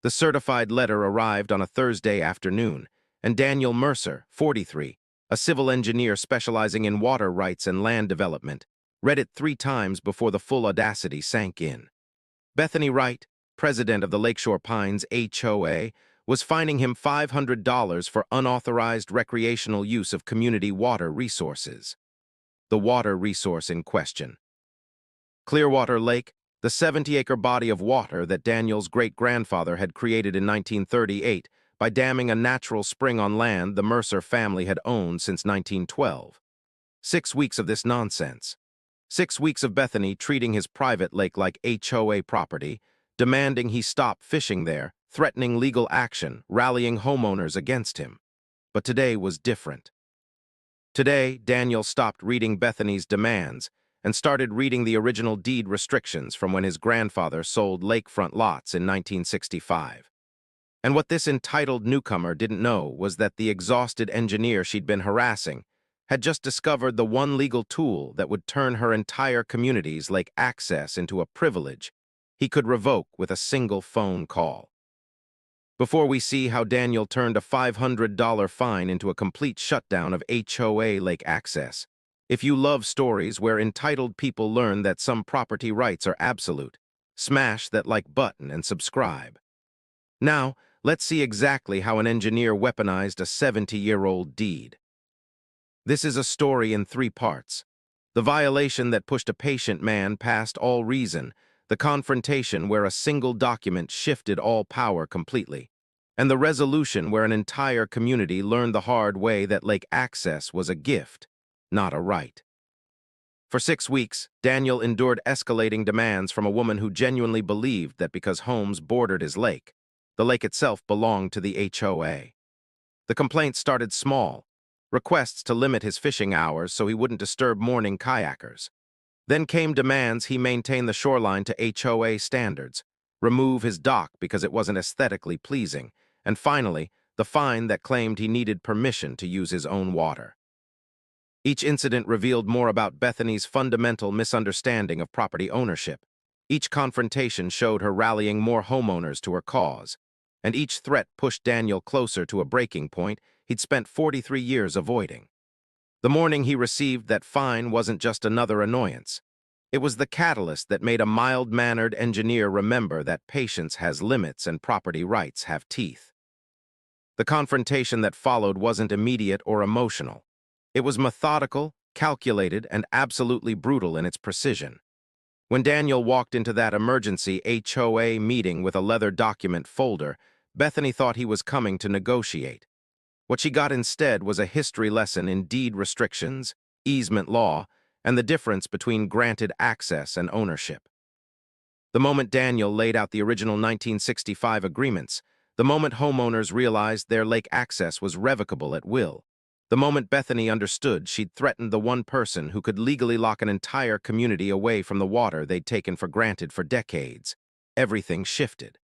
The certified letter arrived on a Thursday afternoon, and Daniel Mercer, 43, a civil engineer specializing in water rights and land development, read it 3 times before the full audacity sank in. Bethany Wright, president of the Lakeshore Pines HOA, was fining him $500 for unauthorized recreational use of community water resources. The water resource in question: Clearwater Lake, the 70-acre body of water that Daniel's great-grandfather had created in 1938 by damming a natural spring on land the Mercer family had owned since 1912. 6 weeks of this nonsense. 6 weeks of Bethany treating his private lake like HOA property, demanding he stop fishing there, threatening legal action, rallying homeowners against him. But today was different. Today, Daniel stopped reading Bethany's demands and started reading the original deed restrictions from when his grandfather sold lakefront lots in 1965. And what this entitled newcomer didn't know was that the exhausted engineer she'd been harassing had just discovered the one legal tool that would turn her entire community's lake access into a privilege he could revoke with a single phone call. Before we see how Daniel turned a $500 fine into a complete shutdown of HOA lake access, if you love stories where entitled people learn that some property rights are absolute, smash that like button and subscribe. Now, let's see exactly how an engineer weaponized a 70-year-old deed. This is a story in 3 parts. The violation that pushed a patient man past all reason, the confrontation where a single document shifted all power completely, and the resolution where an entire community learned the hard way that lake access was a gift, not a right. For 6 weeks, Daniel endured escalating demands from a woman who genuinely believed that because homes bordered his lake, the lake itself belonged to the HOA. The complaints started small: requests to limit his fishing hours so he wouldn't disturb morning kayakers. Then came demands he maintain the shoreline to HOA standards, remove his dock because it wasn't aesthetically pleasing, and finally, the fine that claimed he needed permission to use his own water. Each incident revealed more about Bethany's fundamental misunderstanding of property ownership. Each confrontation showed her rallying more homeowners to her cause, and each threat pushed Daniel closer to a breaking point he'd spent 43 years avoiding. The morning he received that fine wasn't just another annoyance. It was the catalyst that made a mild-mannered engineer remember that patience has limits and property rights have teeth. The confrontation that followed wasn't immediate or emotional. It was methodical, calculated, and absolutely brutal in its precision. When Daniel walked into that emergency HOA meeting with a leather document folder, Bethany thought he was coming to negotiate. What she got instead was a history lesson in deed restrictions, easement law, and the difference between granted access and ownership. The moment Daniel laid out the original 1965 agreements, the moment homeowners realized their lake access was revocable at will, the moment Bethany understood she'd threatened the one person who could legally lock an entire community away from the water they'd taken for granted for decades, everything shifted.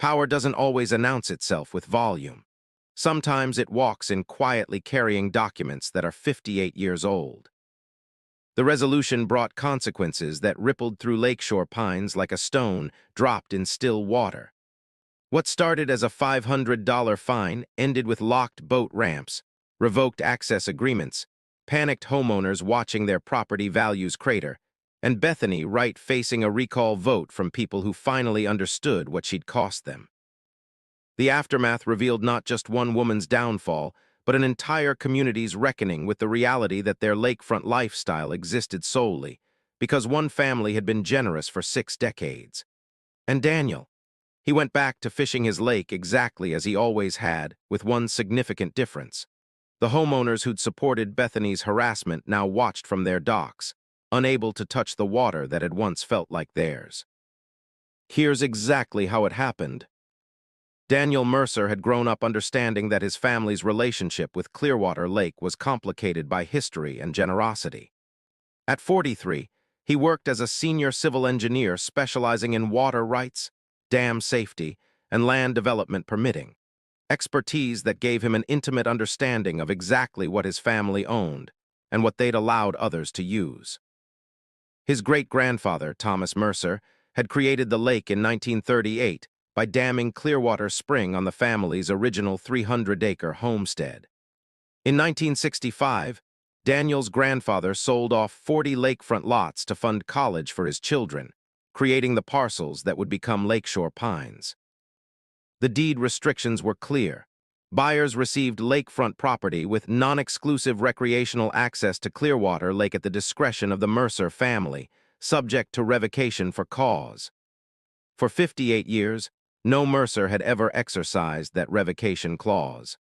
Power doesn't always announce itself with volume. Sometimes it walks in quietly carrying documents that are 58 years old. The resolution brought consequences that rippled through Lakeshore Pines like a stone dropped in still water. What started as a $500 fine ended with locked boat ramps, revoked access agreements, panicked homeowners watching their property values crater, and Bethany Wright facing a recall vote from people who finally understood what she'd cost them. The aftermath revealed not just one woman's downfall, but an entire community's reckoning with the reality that their lakefront lifestyle existed solely because one family had been generous for 6 decades. And Daniel, he went back to fishing his lake exactly as he always had, with one significant difference. The homeowners who'd supported Bethany's harassment now watched from their docks, unable to touch the water that had once felt like theirs. Here's exactly how it happened. Daniel Mercer had grown up understanding that his family's relationship with Clearwater Lake was complicated by history and generosity. At 43, he worked as a senior civil engineer specializing in water rights, dam safety, and land development permitting, expertise that gave him an intimate understanding of exactly what his family owned and what they'd allowed others to use. His great-grandfather, Thomas Mercer, had created the lake in 1938 by by damming Clearwater Spring on the family's original 300-acre homestead. In 1965, Daniel's grandfather sold off 40 lakefront lots to fund college for his children, creating the parcels that would become Lakeshore Pines. The deed restrictions were clear. Buyers received lakefront property with non-exclusive recreational access to Clearwater Lake at the discretion of the Mercer family, subject to revocation for cause. For 58 years, no Mercer had ever exercised that revocation clause.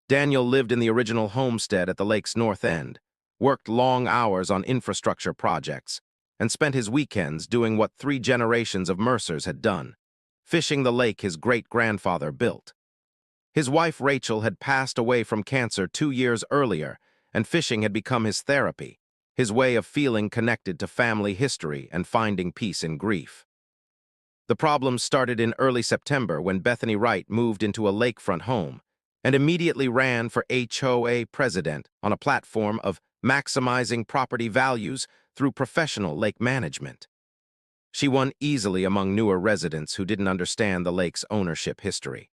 Daniel lived in the original homestead at the lake's north end, worked long hours on infrastructure projects, and spent his weekends doing what 3 generations of Mercers had done, fishing the lake his great-grandfather built. His wife Rachel had passed away from cancer 2 years earlier, and fishing had become his therapy, his way of feeling connected to family history and finding peace in grief. The problem started in early September when Bethany Wright moved into a lakefront home and immediately ran for HOA president on a platform of maximizing property values through professional lake management. She won easily among newer residents who didn't understand the lake's ownership history.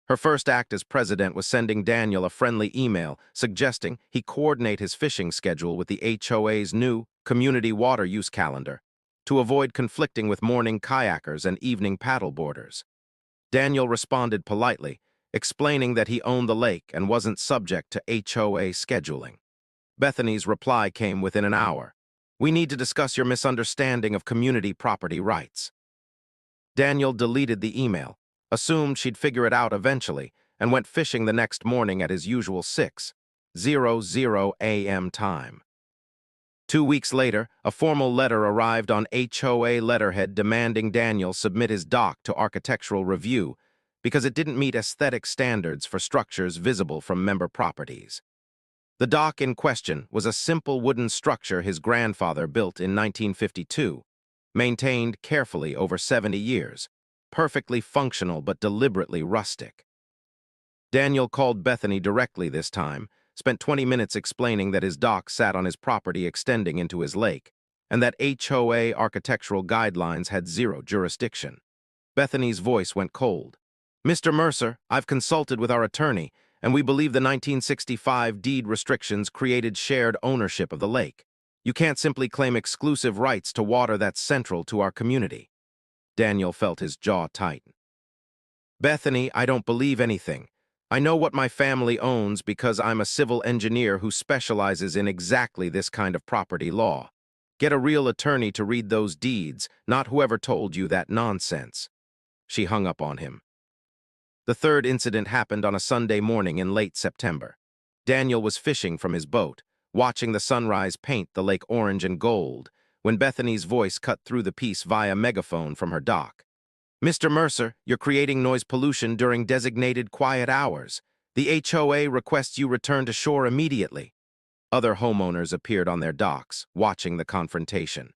Her first act as president was sending Daniel a friendly email suggesting he coordinate his fishing schedule with the HOA's new community water use calendar to avoid conflicting with morning kayakers and evening paddleboarders. Daniel responded politely, explaining that he owned the lake and wasn't subject to HOA scheduling. Bethany's reply came within an hour. "We need to discuss your misunderstanding of community property rights." Daniel deleted the email, assumed she'd figure it out eventually, and went fishing the next morning at his usual 6:00 a.m. time. 2 weeks later, a formal letter arrived on HOA letterhead demanding Daniel submit his dock to architectural review because it didn't meet aesthetic standards for structures visible from member properties. The dock in question was a simple wooden structure his grandfather built in 1952, maintained carefully over 70 years, perfectly functional but deliberately rustic. Daniel called Bethany directly this time, spent 20 minutes explaining that his dock sat on his property extending into his lake, and that HOA architectural guidelines had zero jurisdiction. Bethany's voice went cold. "Mr. Mercer, I've consulted with our attorney, and we believe the 1965 deed restrictions created shared ownership of the lake. You can't simply claim exclusive rights to water that's central to our community." Daniel felt his jaw tighten. "Bethany, I don't believe anything. I know what my family owns because I'm a civil engineer who specializes in exactly this kind of property law. Get a real attorney to read those deeds, not whoever told you that nonsense." She hung up on him. The third incident happened on a Sunday morning in late September. Daniel was fishing from his boat, watching the sunrise paint the lake orange and gold, when Bethany's voice cut through the peace via megaphone from her dock. "Mr. Mercer, you're creating noise pollution during designated quiet hours. The HOA requests you return to shore immediately." Other homeowners appeared on their docks, watching the confrontation.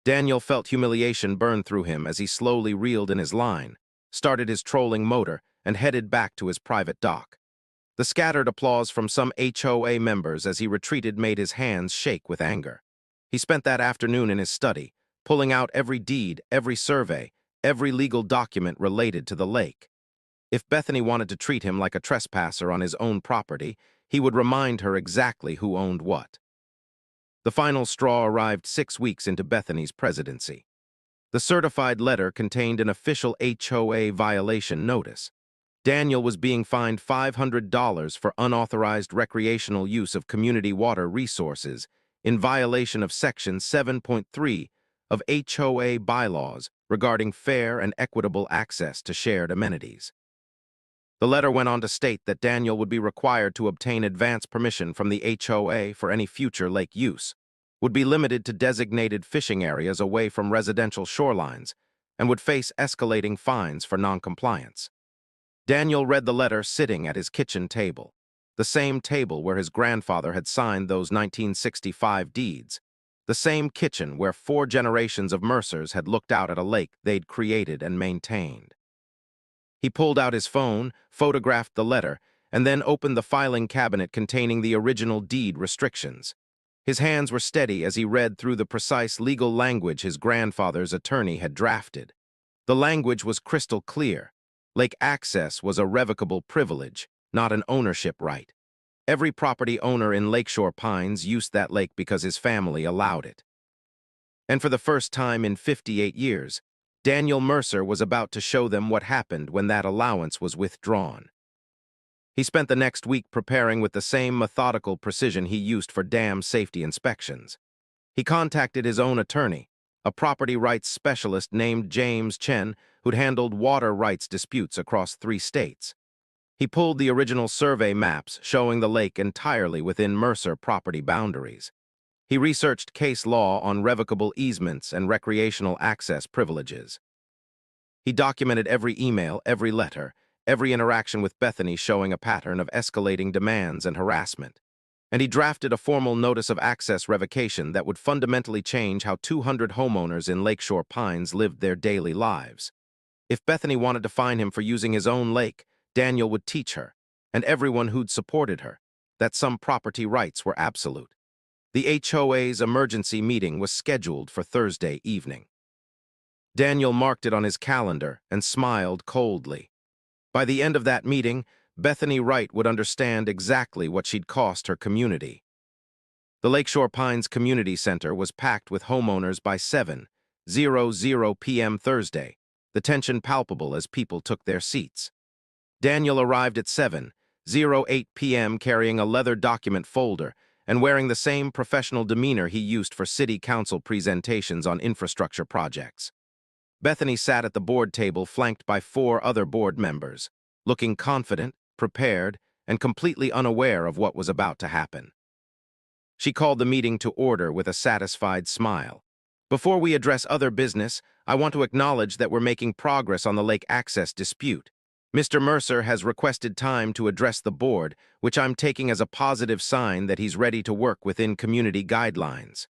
Daniel felt humiliation burn through him as he slowly reeled in his line, started his trolling motor, and headed back to his private dock. The scattered applause from some HOA members as he retreated made his hands shake with anger. He spent that afternoon in his study, pulling out every deed, every survey, every legal document related to the lake. If Bethany wanted to treat him like a trespasser on his own property, he would remind her exactly who owned what. The final straw arrived 6 weeks into Bethany's presidency. The certified letter contained an official HOA violation notice. Daniel was being fined $500 for unauthorized recreational use of community water resources in violation of Section 7.3 of HOA bylaws regarding fair and equitable access to shared amenities. The letter went on to state that Daniel would be required to obtain advance permission from the HOA for any future lake use, would be limited to designated fishing areas away from residential shorelines, and would face escalating fines for noncompliance. Daniel read the letter sitting at his kitchen table, the same table where his grandfather had signed those 1965 deeds, the same kitchen where 4 generations of Mercers had looked out at a lake they'd created and maintained. He pulled out his phone, photographed the letter, and then opened the filing cabinet containing the original deed restrictions. His hands were steady as he read through the precise legal language his grandfather's attorney had drafted. The language was crystal clear. Lake access was a revocable privilege, not an ownership right. Every property owner in Lakeshore Pines used that lake because his family allowed it. And for the first time in 58 years, Daniel Mercer was about to show them what happened when that allowance was withdrawn. He spent the next week preparing with the same methodical precision he used for dam safety inspections. He contacted his own attorney, a property rights specialist named James Chen, who'd handled water rights disputes across 3 states. He pulled the original survey maps showing the lake entirely within Mercer property boundaries. He researched case law on revocable easements and recreational access privileges. He documented every email, every letter, every interaction with Bethany, showing a pattern of escalating demands and harassment. And he drafted a formal notice of access revocation that would fundamentally change how 200 homeowners in Lakeshore Pines lived their daily lives. If Bethany wanted to fine him for using his own lake, Daniel would teach her, and everyone who'd supported her, that some property rights were absolute. The HOA's emergency meeting was scheduled for Thursday evening. Daniel marked it on his calendar and smiled coldly. By the end of that meeting, Bethany Wright would understand exactly what she'd cost her community. The Lakeshore Pines Community Center was packed with homeowners by 7:00 p.m. Thursday, the tension palpable as people took their seats. Daniel arrived at 7:08 p.m. carrying a leather document folder and wearing the same professional demeanor he used for city council presentations on infrastructure projects. Bethany sat at the board table flanked by 4 other board members, looking confident, prepared, and completely unaware of what was about to happen. She called the meeting to order with a satisfied smile. Before we address other business, I want to acknowledge that we're making progress on the lake access dispute. Mr. Mercer has requested time to address the board, which I'm taking as a positive sign that he's ready to work within community guidelines.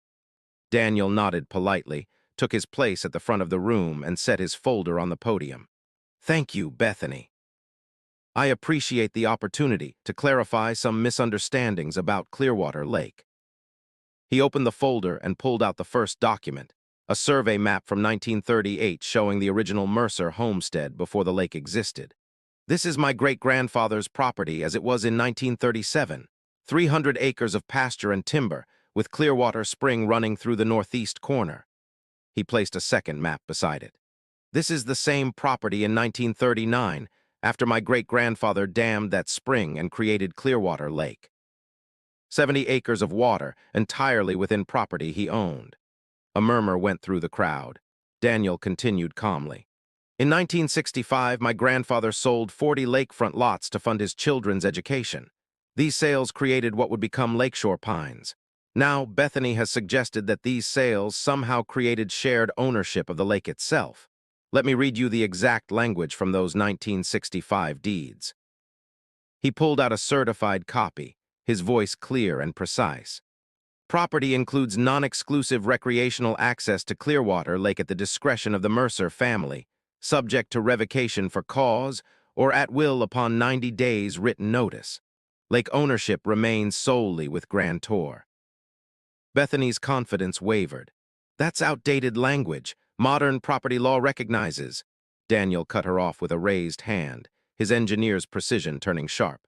Daniel nodded politely, took his place at the front of the room, and set his folder on the podium. Thank you, Bethany. I appreciate the opportunity to clarify some misunderstandings about Clearwater Lake. He opened the folder and pulled out the first document, a survey map from 1938 showing the original Mercer homestead before the lake existed. This is my great-grandfather's property as it was in 1937, 300 acres of pasture and timber, with Clearwater Spring running through the northeast corner. He placed a second map beside it. This is the same property in 1939, after my great-grandfather dammed that spring and created Clearwater Lake. 70 acres of water, entirely within property he owned. A murmur went through the crowd. Daniel continued calmly. In 1965, my grandfather sold 40 lakefront lots to fund his children's education. These sales created what would become Lakeshore Pines. Now, Bethany has suggested that these sales somehow created shared ownership of the lake itself. Let me read you the exact language from those 1965 deeds. He pulled out a certified copy, his voice clear and precise. Property includes non-exclusive recreational access to Clearwater Lake at the discretion of the Mercer family, subject to revocation for cause or at will upon 90 days written notice. Lake ownership remains solely with grantor. Bethany's confidence wavered. That's outdated language. Modern property law recognizes. Daniel cut her off with a raised hand, his engineer's precision turning sharp.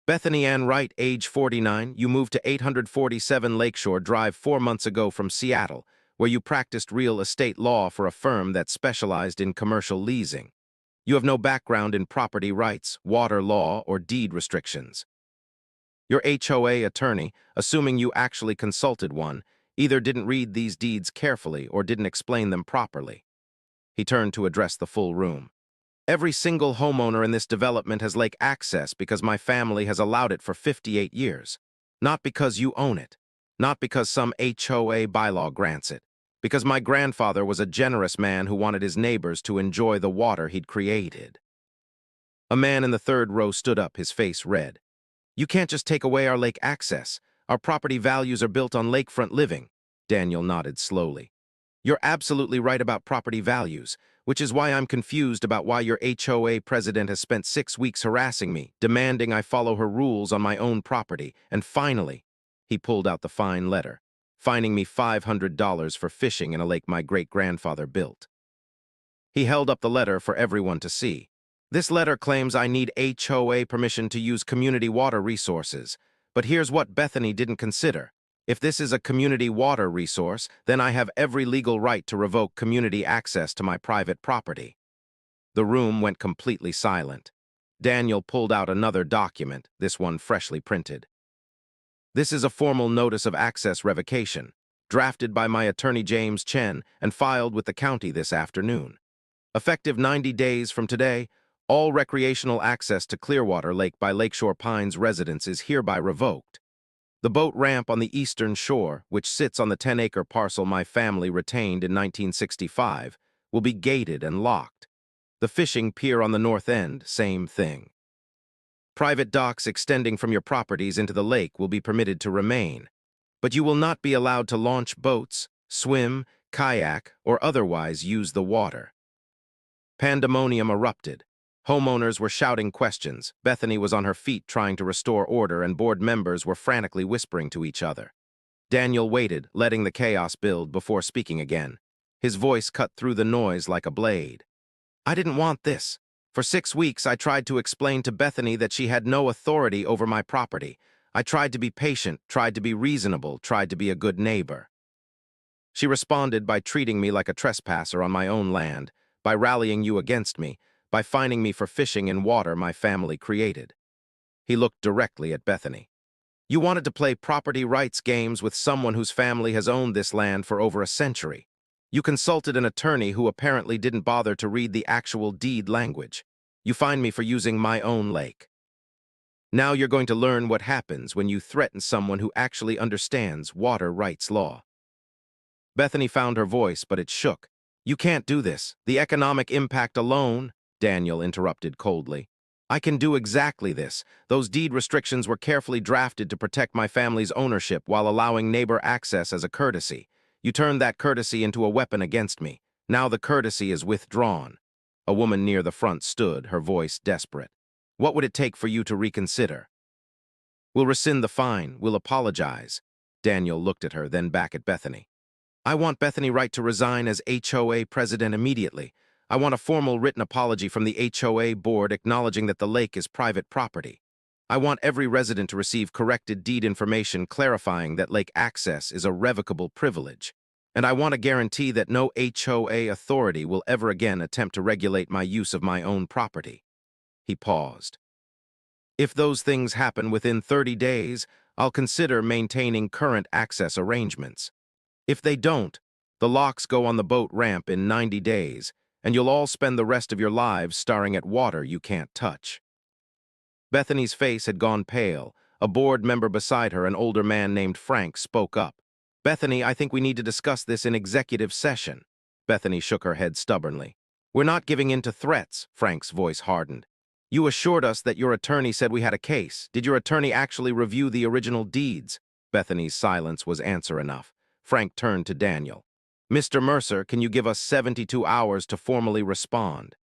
Bethany Ann Wright, age 49, you moved to 847 Lakeshore Drive 4 months ago from Seattle, where you practiced real estate law for a firm that specialized in commercial leasing. You have no background in property rights, water law, or deed restrictions. Your HOA attorney, assuming you actually consulted one, either didn't read these deeds carefully or didn't explain them properly. He turned to address the full room. Every single homeowner in this development has lake access because my family has allowed it for 58 years. Not because you own it. Not because some HOA bylaw grants it. Because my grandfather was a generous man who wanted his neighbors to enjoy the water he'd created. A man in the third row stood up, his face red. You can't just take away our lake access. Our property values are built on lakefront living. Daniel nodded slowly. You're absolutely right about property values, which is why I'm confused about why your HOA president has spent 6 weeks harassing me, demanding I follow her rules on my own property, and finally, he pulled out the fine letter, fining me $500 for fishing in a lake my great-grandfather built. He held up the letter for everyone to see. This letter claims I need HOA permission to use community water resources. But here's what Bethany didn't consider. If this is a community water resource, then I have every legal right to revoke community access to my private property. The room went completely silent. Daniel pulled out another document, this one freshly printed. This is a formal notice of access revocation, drafted by my attorney James Chen and filed with the county this afternoon. Effective 90 days from today, all recreational access to Clearwater Lake by Lakeshore Pines residents is hereby revoked. The boat ramp on the eastern shore, which sits on the 10-acre parcel my family retained in 1965, will be gated and locked. The fishing pier on the north end, same thing. Private docks extending from your properties into the lake will be permitted to remain, but you will not be allowed to launch boats, swim, kayak, or otherwise use the water. Pandemonium erupted. Homeowners were shouting questions, Bethany was on her feet trying to restore order, and board members were frantically whispering to each other. Daniel waited, letting the chaos build before speaking again. His voice cut through the noise like a blade. I didn't want this. For 6 weeks, I tried to explain to Bethany that she had no authority over my property. I tried to be patient, tried to be reasonable, tried to be a good neighbor. She responded by treating me like a trespasser on my own land, by rallying you against me, by fining me for fishing in water my family created. He looked directly at Bethany. You wanted to play property rights games with someone whose family has owned this land for over a century. You consulted an attorney who apparently didn't bother to read the actual deed language. You fined me for using my own lake. Now you're going to learn what happens when you threaten someone who actually understands water rights law. Bethany found her voice, but it shook. You can't do this. The economic impact alone, Daniel interrupted coldly. I can do exactly this. Those deed restrictions were carefully drafted to protect my family's ownership while allowing neighbor access as a courtesy. You turned that courtesy into a weapon against me. Now the courtesy is withdrawn. A woman near the front stood, her voice desperate. What would it take for you to reconsider? We'll rescind the fine. We'll apologize. Daniel looked at her, then back at Bethany. I want Bethany Wright to resign as HOA president immediately. I want a formal written apology from the HOA board acknowledging that the lake is private property. I want every resident to receive corrected deed information clarifying that lake access is a revocable privilege. And I want a guarantee that no HOA authority will ever again attempt to regulate my use of my own property. He paused. If those things happen within 30 days, I'll consider maintaining current access arrangements. If they don't, the locks go on the boat ramp in 90 days, and you'll all spend the rest of your lives staring at water you can't touch. Bethany's face had gone pale. A board member beside her, an older man named Frank, spoke up. Bethany, I think we need to discuss this in executive session. Bethany shook her head stubbornly. We're not giving in to threats, Frank's voice hardened. You assured us that your attorney said we had a case. Did your attorney actually review the original deeds? Bethany's silence was answer enough. Frank turned to Daniel. Mr. Mercer, can you give us 72 hours to formally respond?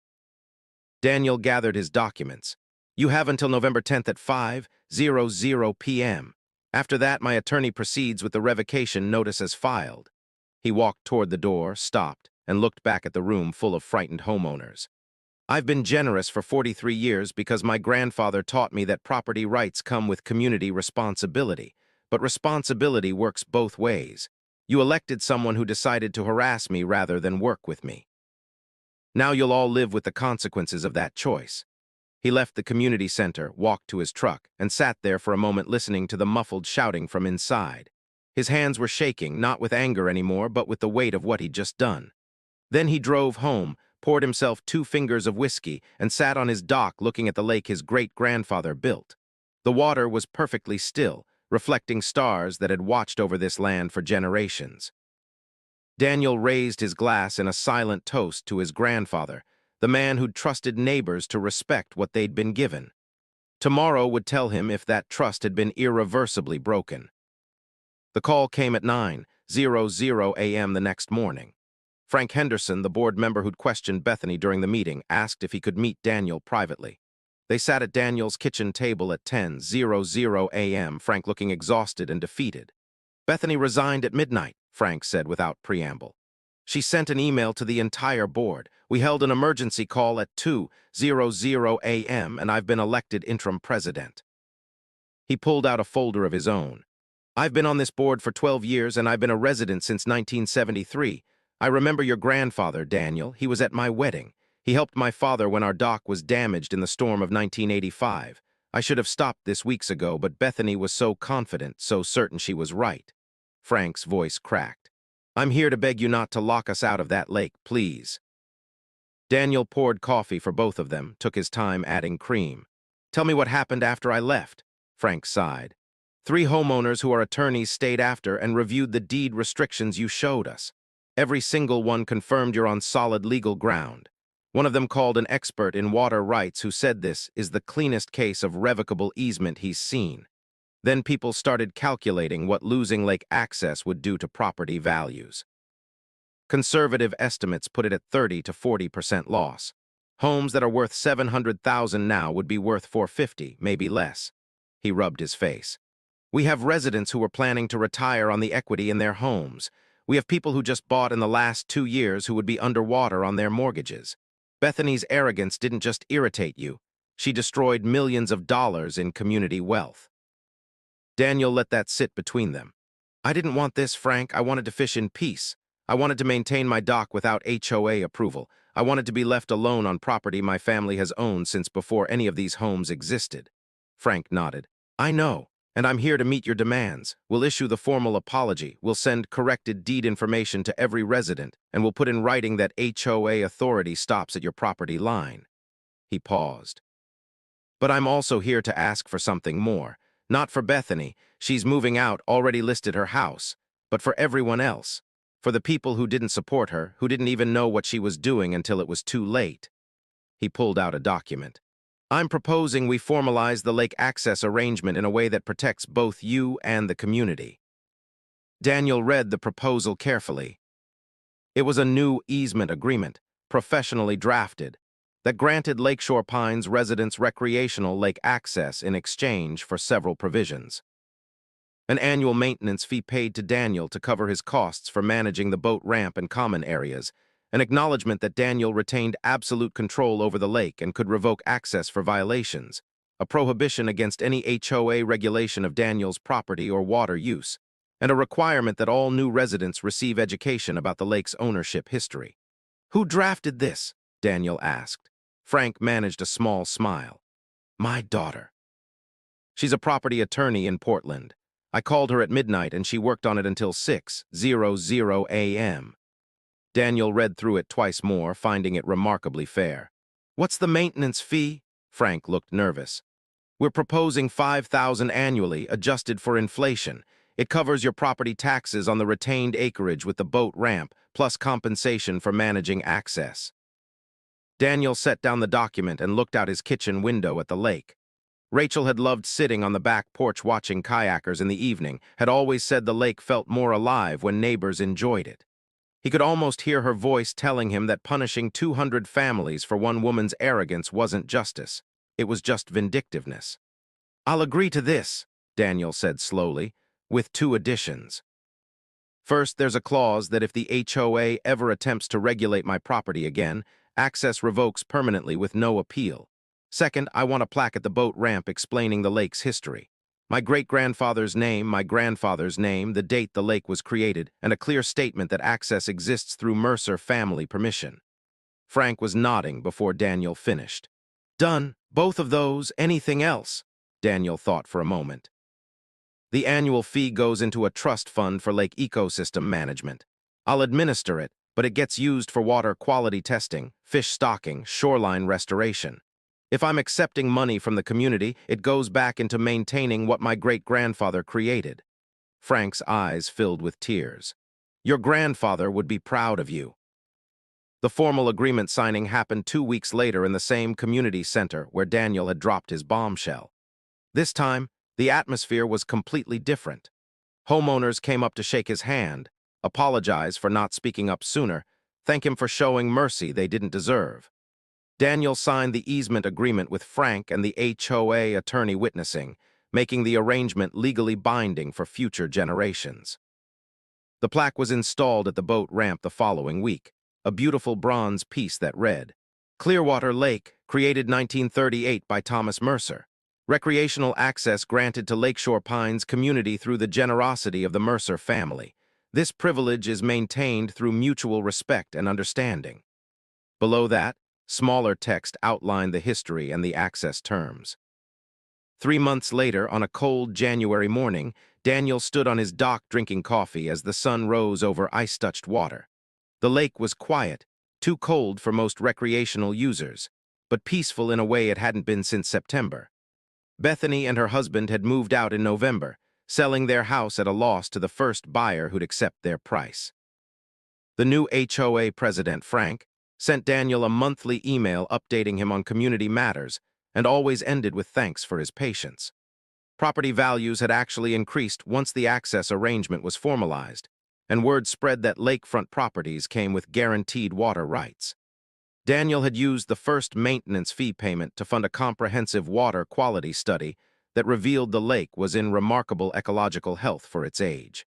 Daniel gathered his documents. You have until November 10th at 5:00 p.m. After that, my attorney proceeds with the revocation notice as filed. He walked toward the door, stopped, and looked back at the room full of frightened homeowners. I've been generous for 43 years because my grandfather taught me that property rights come with community responsibility, but responsibility works both ways. You elected someone who decided to harass me rather than work with me. Now you'll all live with the consequences of that choice. He left the community center, walked to his truck, and sat there for a moment listening to the muffled shouting from inside. His hands were shaking, not with anger anymore, but with the weight of what he'd just done. Then he drove home, poured himself 2 fingers of whiskey, and sat on his dock looking at the lake his great-grandfather built. The water was perfectly still, reflecting stars that had watched over this land for generations. Daniel raised his glass in a silent toast to his grandfather, the man who'd trusted neighbors to respect what they'd been given. Tomorrow would tell him if that trust had been irreversibly broken. The call came at 9:00 a.m. the next morning. Frank Henderson, the board member who'd questioned Bethany during the meeting, asked if he could meet Daniel privately. They sat at Daniel's kitchen table at 10:00 a.m., Frank looking exhausted and defeated. Bethany resigned at midnight, Frank said without preamble. She sent an email to the entire board. We held an emergency call at 2:00 a.m. and I've been elected interim president. He pulled out a folder of his own. I've been on this board for 12 years and I've been a resident since 1973. I remember your grandfather, Daniel. He was at my wedding. He helped my father when our dock was damaged in the storm of 1985. I should have stopped this weeks ago, but Bethany was so confident, so certain she was right. Frank's voice cracked. I'm here to beg you not to lock us out of that lake, please. Daniel poured coffee for both of them, took his time adding cream. Tell me what happened after I left. Frank sighed. 3 homeowners who are attorneys stayed after and reviewed the deed restrictions you showed us. Every single one confirmed you're on solid legal ground. One of them called an expert in water rights who said this is the cleanest case of revocable easement he's seen. Then people started calculating what losing lake access would do to property values. Conservative estimates put it at 30 to 40% loss. Homes that are worth $700,000 now would be worth $450, maybe less. He rubbed his face. We have residents who are planning to retire on the equity in their homes. We have people who just bought in the last 2 years who would be underwater on their mortgages. Bethany's arrogance didn't just irritate you. She destroyed millions of dollars in community wealth. Daniel let that sit between them. I didn't want this, Frank. I wanted to fish in peace. I wanted to maintain my dock without HOA approval. I wanted to be left alone on property my family has owned since before any of these homes existed. Frank nodded. I know, and I'm here to meet your demands. We'll issue the formal apology. We'll send corrected deed information to every resident, and we'll put in writing that HOA authority stops at your property line. He paused. But I'm also here to ask for something more. Not for Bethany. She's moving out, already listed her house. But for everyone else. For the people who didn't support her, who didn't even know what she was doing until it was too late. He pulled out a document. I'm proposing we formalize the lake access arrangement in a way that protects both you and the community. Daniel read the proposal carefully. It was a new easement agreement, professionally drafted, that granted Lakeshore Pines residents recreational lake access in exchange for several provisions. An annual maintenance fee paid to Daniel to cover his costs for managing the boat ramp and common areas, an acknowledgement that Daniel retained absolute control over the lake and could revoke access for violations, a prohibition against any HOA regulation of Daniel's property or water use, and a requirement that all new residents receive education about the lake's ownership history. Who drafted this? Daniel asked. Frank managed a small smile. My daughter. She's a property attorney in Portland. I called her at midnight and she worked on it until 6:00 a.m. Daniel read through it twice more, finding it remarkably fair. What's the maintenance fee? Frank looked nervous. We're proposing $5,000 annually, adjusted for inflation. It covers your property taxes on the retained acreage with the boat ramp, plus compensation for managing access. Daniel set down the document and looked out his kitchen window at the lake. Rachel had loved sitting on the back porch watching kayakers in the evening, had always said the lake felt more alive when neighbors enjoyed it. He could almost hear her voice telling him that punishing 200 families for one woman's arrogance wasn't justice. It was just vindictiveness. I'll agree to this, Daniel said slowly, with 2 additions. First, there's a clause that if the HOA ever attempts to regulate my property again, access revokes permanently with no appeal. Second, I want a plaque at the boat ramp explaining the lake's history. My great-grandfather's name, the date the lake was created, and a clear statement that access exists through Mercer family permission. Frank was nodding before Daniel finished. Done. Both of those. Anything else? Daniel thought for a moment. The annual fee goes into a trust fund for lake ecosystem management. I'll administer it, but it gets used for water quality testing, fish stocking, shoreline restoration. If I'm accepting money from the community, it goes back into maintaining what my great-grandfather created. Frank's eyes filled with tears. Your grandfather would be proud of you. The formal agreement signing happened 2 weeks later in the same community center where Daniel had dropped his bombshell. This time, the atmosphere was completely different. Homeowners came up to shake his hand, apologize for not speaking up sooner, thank him for showing mercy they didn't deserve. Daniel signed the easement agreement with Frank and the HOA attorney witnessing, making the arrangement legally binding for future generations. The plaque was installed at the boat ramp the following week, a beautiful bronze piece that read, Clearwater Lake, created 1938 by Thomas Mercer. Recreational access granted to Lakeshore Pines community through the generosity of the Mercer family. This privilege is maintained through mutual respect and understanding. Below that, smaller text outlined the history and the access terms. 3 months later, on a cold January morning, Daniel stood on his dock drinking coffee as the sun rose over ice-touched water. The lake was quiet, too cold for most recreational users, but peaceful in a way it hadn't been since September. Bethany and her husband had moved out in November, selling their house at a loss to the first buyer who'd accept their price. The new HOA president, Frank, sent Daniel a monthly email updating him on community matters and always ended with thanks for his patience. Property values had actually increased once the access arrangement was formalized, and word spread that lakefront properties came with guaranteed water rights. Daniel had used the first maintenance fee payment to fund a comprehensive water quality study that revealed the lake was in remarkable ecological health for its age.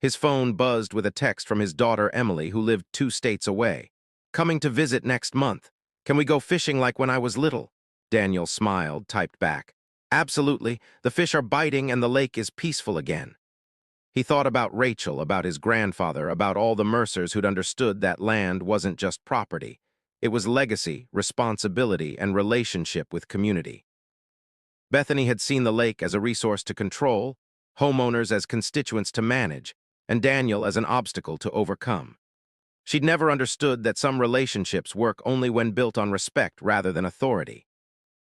His phone buzzed with a text from his daughter Emily, who lived 2 states away. Coming to visit next month. Can we go fishing like when I was little? Daniel smiled, typed back. Absolutely. The fish are biting and the lake is peaceful again. He thought about Rachel, about his grandfather, about all the Mercers who'd understood that land wasn't just property. It was legacy, responsibility, and relationship with community. Bethany had seen the lake as a resource to control, homeowners as constituents to manage, and Daniel as an obstacle to overcome. She'd never understood that some relationships work only when built on respect rather than authority.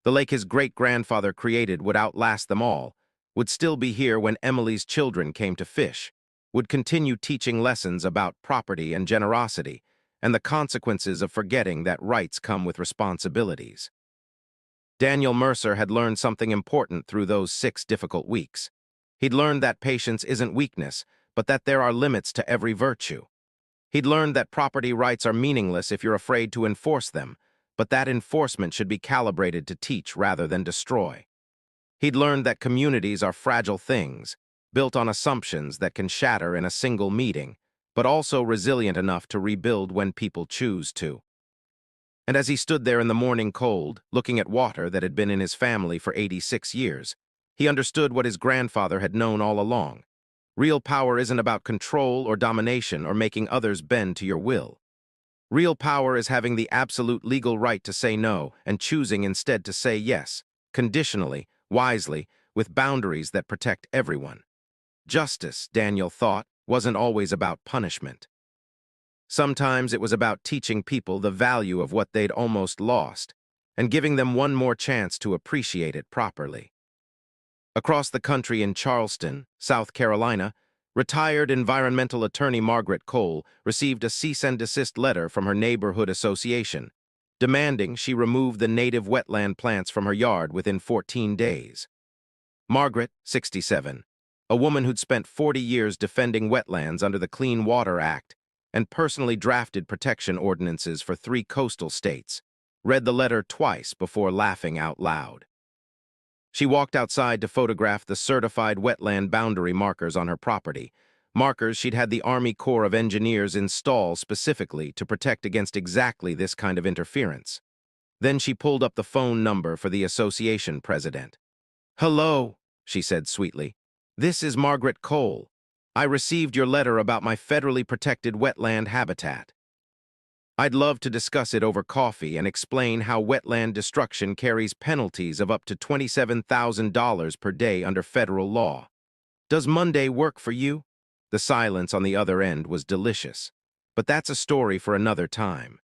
The lake his great-grandfather created would outlast them all, would still be here when Emily's children came to fish, would continue teaching lessons about property and generosity, and the consequences of forgetting that rights come with responsibilities. Daniel Mercer had learned something important through those 6 difficult weeks. He'd learned that patience isn't weakness, but that there are limits to every virtue. He'd learned that property rights are meaningless if you're afraid to enforce them, but that enforcement should be calibrated to teach rather than destroy. He'd learned that communities are fragile things, built on assumptions that can shatter in a single meeting, but also resilient enough to rebuild when people choose to. And as he stood there in the morning cold, looking at water that had been in his family for 86 years, he understood what his grandfather had known all along. Real power isn't about control or domination or making others bend to your will. Real power is having the absolute legal right to say no and choosing instead to say yes, conditionally, wisely, with boundaries that protect everyone. Justice, Daniel thought, wasn't always about punishment. Sometimes it was about teaching people the value of what they'd almost lost and giving them one more chance to appreciate it properly. Across the country in Charleston, South Carolina, retired environmental attorney Margaret Cole received a cease and desist letter from her neighborhood association, demanding she remove the native wetland plants from her yard within 14 days. Margaret, 67, a woman who'd spent 40 years defending wetlands under the Clean Water Act and personally drafted protection ordinances for 3 coastal states, read the letter twice before laughing out loud. She walked outside to photograph the certified wetland boundary markers on her property, markers she'd had the Army Corps of Engineers install specifically to protect against exactly this kind of interference. Then she pulled up the phone number for the association president. "Hello," she said sweetly. "This is Margaret Cole. I received your letter about my federally protected wetland habitat. I'd love to discuss it over coffee and explain how wetland destruction carries penalties of up to $27,000 per day under federal law. Does Monday work for you?" The silence on the other end was delicious. But that's a story for another time.